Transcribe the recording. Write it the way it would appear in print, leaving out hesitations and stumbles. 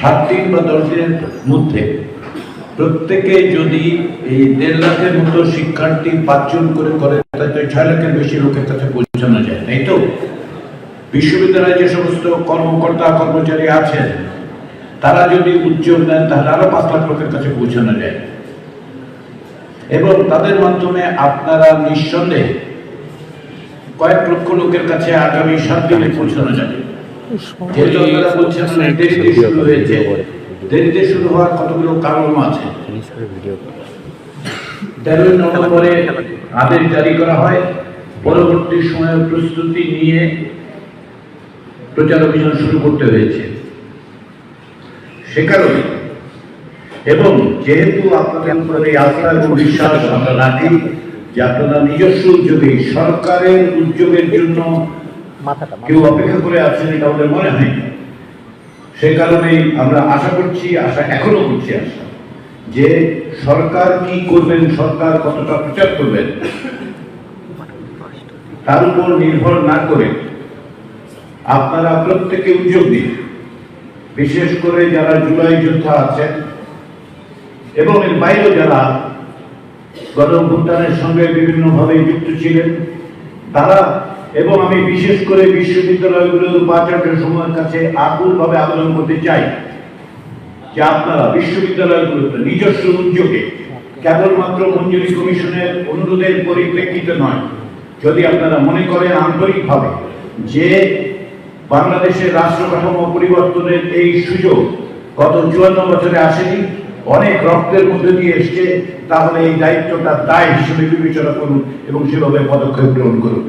7 দিন বা 10 দিনের মধ্যে প্রত্যেকে যদি এই 1.5 লাখের মতো শিক্ষার্থী 5 জন করে তাতে 6 লাখের বেশি লোকের কাছে পৌঁছানো যায়, তাই তো? বিশ্ববিদ্যালয়ে যে সমস্ত কর্মকর্তা কর্মচারী আছেন তারা যদি উদ্যোগ নেন তাহলে আরো 5 লাখ লোকের কাছে পৌঁছানো যায়, এবং তাদের মাধ্যমে আপনারা নিঃসন্দেহে কয়েক লক্ষ লোকের কাছে আগামী 7 দিনে পৌঁছানো যাবে। যেহেতু আপনারা বলছেন দেরিতে শুরু হয়েছে, দেরিতে শুরু হওয়ার কতগুলো কারণ আছে। 13 নভেম্বরে আদেশ জারি করা হয়, পরবর্তী সময়ে প্রস্তুতি নিয়ে প্রচার অভিযান শুরু করতে হয়েছে সে কারণে, এবং যেহেতু আপনাদের উপরে আস্থা এবং বিশ্বাস আমরা রাখি যে আপনারা নিজস্ব উদ্যোগে সরকারের উদ্যোগের জন্য কেউ অপেক্ষা করে আছেন এটা আমাদের মনে হয়, সে কারণেই আমরা আশা করছি, এখনো করছি আশা যে সরকার কি করবেন, সরকার কতটা প্রচার করবেন তার উপর নির্ভর না করে আপনারা প্রত্যেকে উদ্যোগ দিন। বিশেষ করে যারা জুলাই যোদ্ধা আছেন এবং এর বাইরেও যারা গণঅভ্যুত্থানের সঙ্গে বিভিন্নভাবে যুক্ত ছিলেন তারা, এবং আমি বিশেষ করে বিশ্ববিদ্যালয়গুলোর উপাচার্য সময়ের কাছে আকুলভাবে আবেদন করতে চাই যে আপনারা বিশ্ববিদ্যালয়গুলোতে নিজস্ব উদ্যোগে কেবলমাত্র মঞ্জুরি কমিশনের অনুরোধের পরিপ্রেক্ষিতে নয়, যদি আপনারা মনে করেন আন্তরিকভাবে যে বাংলাদেশের রাষ্ট্র কাঠামো পরিবর্তনের এই সুযোগ গত 54 বছরে আসেনি, অনেক রক্তের মধ্যে দিয়ে এসছে, তাহলে এই দায়িত্বটা দায় হিসেবে বিবেচনা করুন এবং সেভাবে পদক্ষেপ গ্রহণ করুন।